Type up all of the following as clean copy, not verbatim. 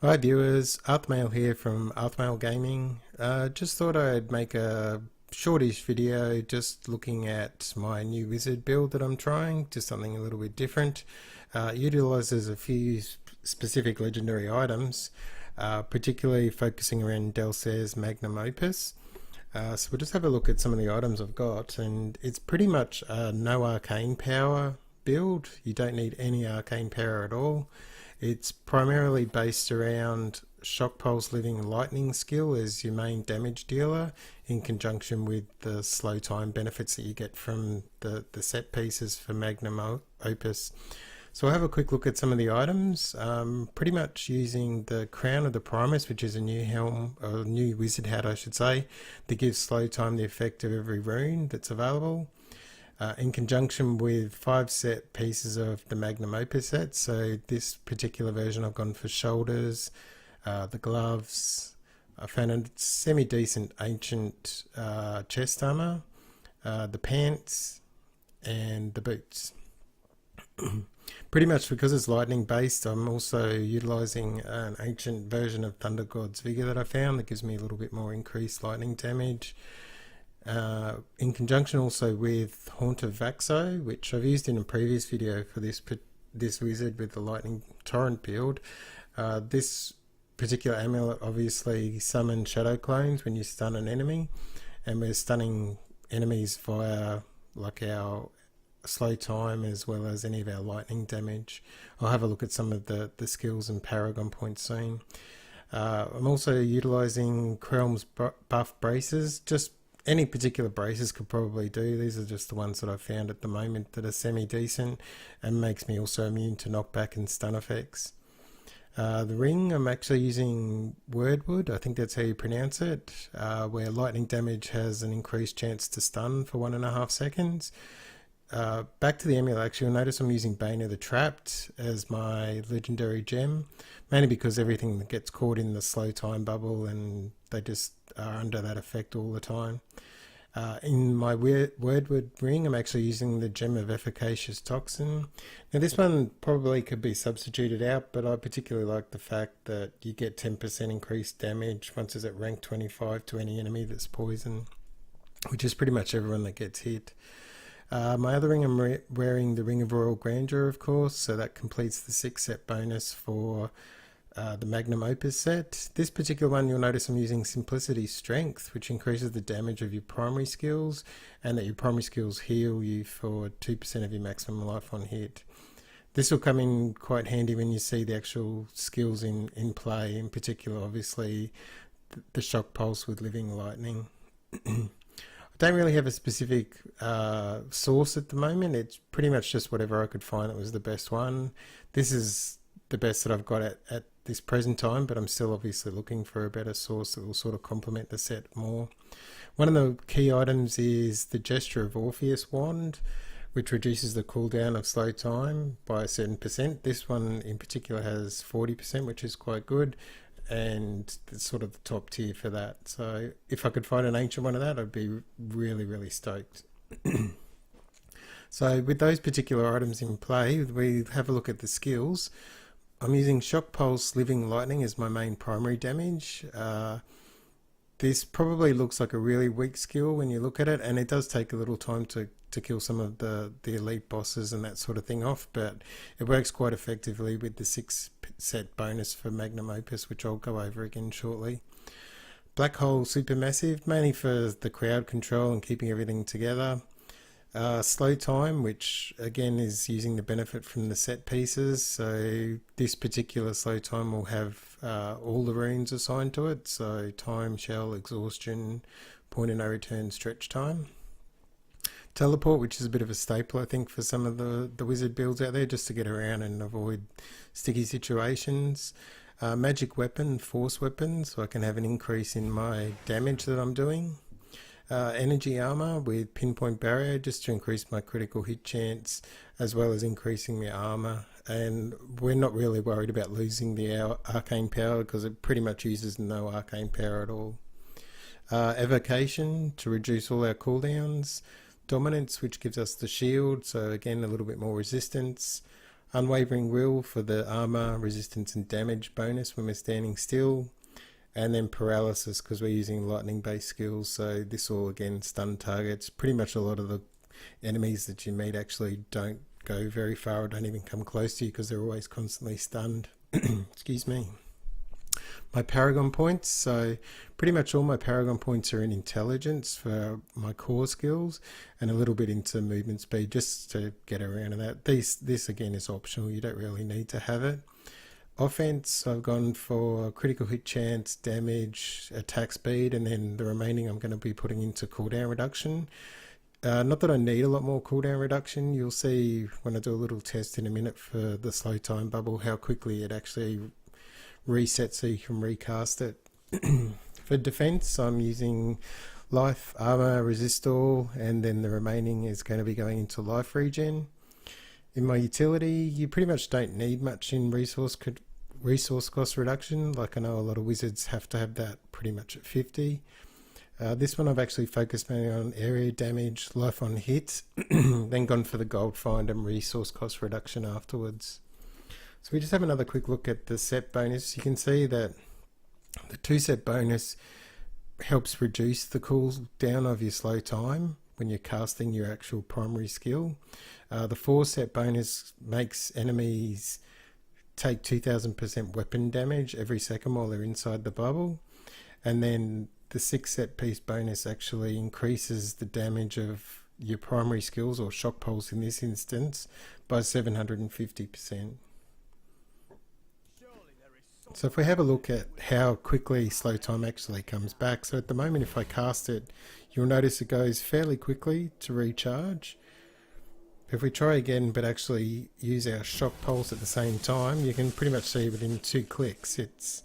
Hi viewers, Arthmael here from Arthmael Gaming. Just thought I'd make a shortish video just looking at my new wizard build that I'm trying, just something a little bit different. Utilizes a few specific legendary items, particularly focusing around Delsere's Magnum Opus. So we'll just have a look at some of the items I've got, and it's pretty much a no arcane power build. You don't need any arcane power at all. It's primarily based around Shock Pulse Living Lightning skill as your main damage dealer, in conjunction with the slow time benefits that you get from the set pieces for Magnum Opus. So I'll have a quick look at some of the items, pretty much using the Crown of the Primus, which is a new helm, or new wizard hat I should say, that gives slow time the effect of every rune that's available. In conjunction with 5 set pieces of the Magnum Opus set. So this particular version I've gone for shoulders, the gloves. I found a semi-decent ancient chest armor, the pants, and the boots. Pretty much because it's lightning based, I'm also utilizing an ancient version of Thunder God's Vigor that I found that gives me a little bit more increased lightning damage. In conjunction also with Haunt of Vaxo, which I've used in a previous video for this wizard with the Lightning Torrent build. This particular amulet obviously summons shadow clones when you stun an enemy, and we're stunning enemies via like our slow time as well as any of our lightning damage. I'll have a look at some of the skills and paragon points soon. I'm also utilizing Krelm's buff braces. Just any particular braces could probably do. These are just the ones that I've found at the moment that are semi-decent and makes me also immune to knockback and stun effects. The ring, I'm actually using Wordwood, I think that's how you pronounce it, where lightning damage has an increased chance to stun for 1.5 seconds. Back to the amulet, actually, you'll notice I'm using Bane of the Trapped as my legendary gem, mainly because everything that gets caught in the slow time bubble and they just are under that effect all the time. In my Wordwood ring, I'm actually using the Gem of Efficacious Toxin. Now this one probably could be substituted out, but I particularly like the fact that you get 10% increased damage once it's at rank 25 to any enemy that's poisoned, which is pretty much everyone that gets hit. My other ring, I'm wearing the Ring of Royal Grandeur, of course, so that completes the 6 set bonus for the Magnum Opus set. This particular one, you'll notice I'm using Simplicity Strength, which increases the damage of your primary skills, and that your primary skills heal you for 2% of your maximum life on hit. This will come in quite handy when you see the actual skills in play, in particular, obviously, the Shock Pulse with Living Lightning. Don't really have a specific source at the moment. It's pretty much just whatever I could find that was the best one. This is the best that I've got at this present time, but I'm still obviously looking for a better source that will sort of complement the set more. One of the key items is the Gesture of Orpheus wand, which reduces the cooldown of slow time by a certain percent. This one in particular has 40%, which is quite good, and it's sort of the top tier for that. So if I could find an ancient one of that, I'd be really, really stoked. So with those particular items in play, we have a look at the skills. I'm using Shock Pulse Living Lightning as my main primary damage. This probably looks like a really weak skill when you look at it, and it does take a little time to kill some of the elite bosses and that sort of thing off, but it works quite effectively with the 6 set bonus for Magnum Opus, which I'll go over again shortly. Black Hole Supermassive, mainly for the crowd control and keeping everything together. Slow time, which again is using the benefit from the set pieces. So this particular slow time will have all the runes assigned to it. So time, shell, exhaustion, point of no return, stretch time. Teleport, which is a bit of a staple I think for some of the wizard builds out there, just to get around and avoid sticky situations. Magic weapon, force weapon, so I can have an increase in my damage that I'm doing. Energy armor with pinpoint barrier, just to increase my critical hit chance as well as increasing my armor. And we're not really worried about losing the arcane power because it pretty much uses no arcane power at all. Evocation to reduce all our cooldowns. Dominance, which gives us the shield, so again a little bit more resistance. Unwavering Will for the armor, resistance and damage bonus when we're standing still. And then paralysis because we're using lightning based skills, so this will again stun targets. Pretty much a lot of the enemies that you meet actually don't go very far or don't even come close to you because they're always constantly stunned. Excuse me. My paragon points, so pretty much all my paragon points are in intelligence for my core skills and a little bit into movement speed just to get around and that. This again is optional, you don't really need to have it. Offense, I've gone for critical hit chance, damage, attack speed, and then the remaining I'm going to be putting into cooldown reduction. Not that I need a lot more cooldown reduction. You'll see when I do a little test in a minute for the slow time bubble how quickly it actually resets so you can recast it. For defense, I'm using life, armor, resist all, and then the remaining is going to be going into life regen. In my utility, you pretty much don't need much in resource cost reduction. Like I know a lot of wizards have to have that pretty much at 50. This one I've actually focused mainly on area damage, life on hit, then gone for the gold find and resource cost reduction afterwards. So we just have another quick look at the set bonus. You can see that the 2 set bonus helps reduce the cooldown of your slow time when you're casting your actual primary skill. The 4 set bonus makes enemies take 2000% weapon damage every second while they're inside the bubble. And then the 6 set piece bonus actually increases the damage of your primary skills, or shock pulse in this instance, by 750%. So if we have a look at how quickly slow time actually comes back, so at the moment if I cast it, you'll notice it goes fairly quickly to recharge. If we try again but actually use our shock pulse at the same time, you can pretty much see within 2 clicks it's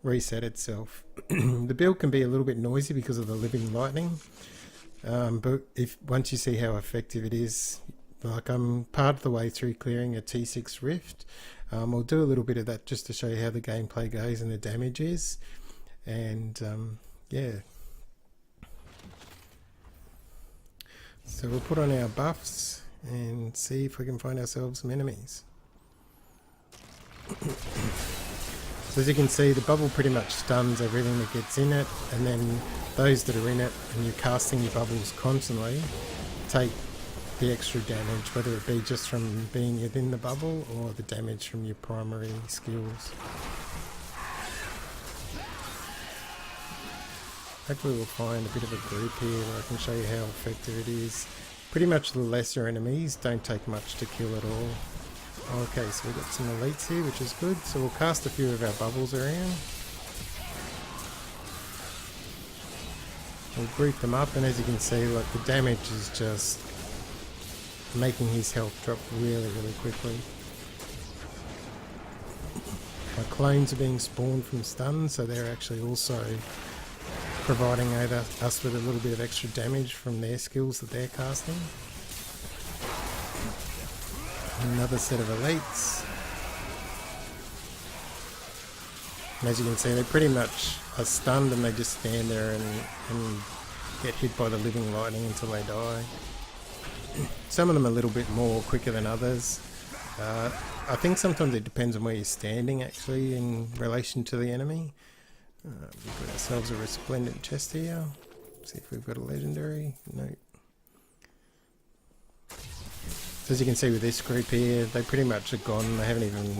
reset itself. The build can be a little bit noisy because of the living lightning, but once you see how effective it is, like I'm part of the way through clearing a T6 rift. I'll do a little bit of that just to show you how the gameplay goes and the damage is, and yeah. So we'll put on our buffs and see if we can find ourselves some enemies. So as you can see, the bubble pretty much stuns everything that gets in it, and then those that are in it and you're casting your bubbles constantly take the extra damage, whether it be just from being within the bubble or the damage from your primary skills. Hopefully we'll find a bit of a group here where I can show you how effective it is. Pretty much the lesser enemies don't take much to kill at all. Okay, so we've got some elites here, which is good. So we'll cast a few of our bubbles around. We'll group them up, and as you can see, like, the damage is just making his health drop really, really quickly. My clones are being spawned from stun, so they're actually also providing us with a little bit of extra damage from their skills that they're casting. Another set of elites. And as you can see, they pretty much are stunned and they just stand there and get hit by the living lightning until they die. Some of them are a little bit more quicker than others. I think sometimes it depends on where you're standing actually in relation to the enemy. We've got ourselves a resplendent chest here. See if we've got a legendary. No. So as you can see with this group here, they pretty much are gone. They haven't even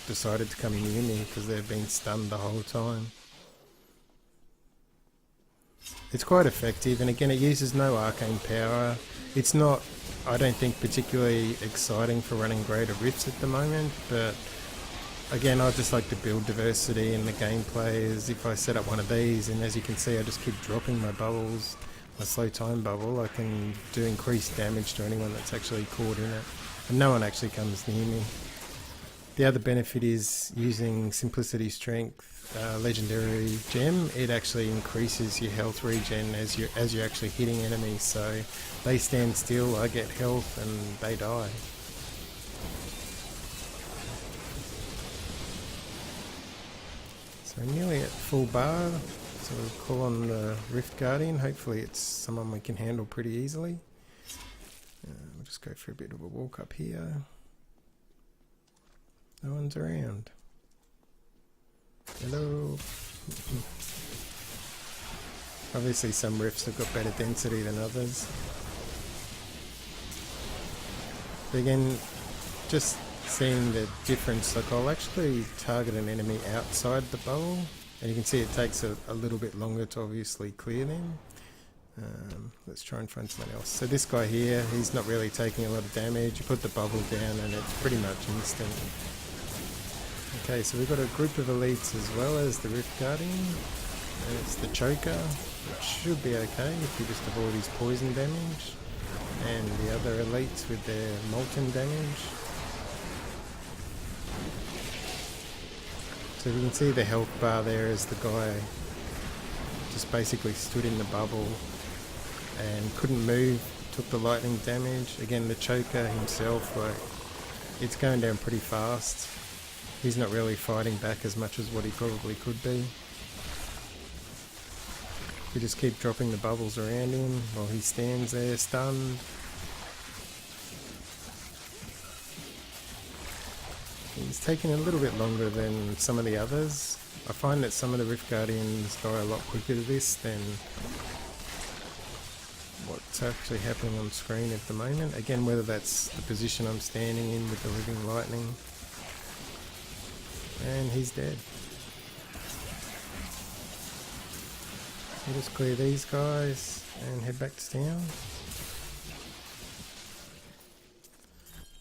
decided to come near me because they've been stunned the whole time. It's quite effective, and again it uses no arcane power. It's not, I don't think, particularly exciting for running greater rifts at the moment, but again I just like to build diversity in the gameplay. As if I set up one of these, and as you can see I just keep dropping my bubbles, my slow time bubble, I can do increased damage to anyone that's actually caught in it, and no one actually comes near me. The other benefit is using Simplicity Strength legendary gem. It actually increases your health regen as you're actually hitting enemies, so they stand still, I get health, and they die. So nearly at full bar, so we'll call on the Rift Guardian. Hopefully it's someone we can handle pretty easily. We'll just go for a bit of a walk up here. No one's around. Hello. Obviously some rifts have got better density than others. But again, just seeing the difference, like I'll actually target an enemy outside the bubble, and you can see it takes a little bit longer to obviously clear them. Let's try and find someone else. So this guy here, he's not really taking a lot of damage. You put the bubble down and it's pretty much instant. Okay, so we've got a group of elites as well as the Rift Guardian. And it's the Choker, which should be okay if you just avoid his poison damage. And the other elites with their molten damage. So you can see the health bar there as the guy just basically stood in the bubble and couldn't move, took the lightning damage. Again, the Choker himself, like, it's going down pretty fast. He's not really fighting back as much as what he probably could be. We just keep dropping the bubbles around him while he stands there stunned. He's taking a little bit longer than some of the others. I find that some of the Rift Guardians die a lot quicker to this than what's actually happening on screen at the moment. Again, whether that's the position I'm standing in with the living lightning. And he's dead. We'll just clear these guys and head back to town.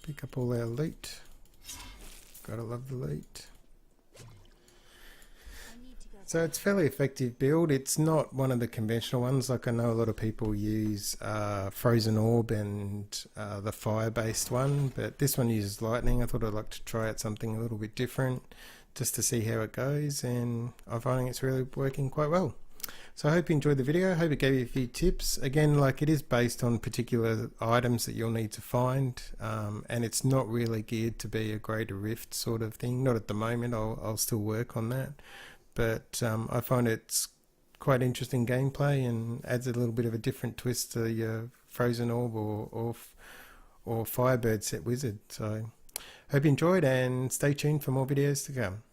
Pick up all our loot. Gotta love the loot. So it's a fairly effective build. It's not one of the conventional ones. Like I know a lot of people use Frozen Orb and the fire-based one, but this one uses lightning. I thought I'd like to try out something a little bit different just to see how it goes, and I'm finding it's really working quite well. So I hope you enjoyed the video. I hope it gave you a few tips. Again, like, it is based on particular items that you'll need to find, and it's not really geared to be a greater rift sort of thing. Not at the moment. I'll still work on that. But I find it's quite interesting gameplay and adds a little bit of a different twist to your Frozen Orb or Firebird set wizard. So hope you enjoyed, and stay tuned for more videos to come.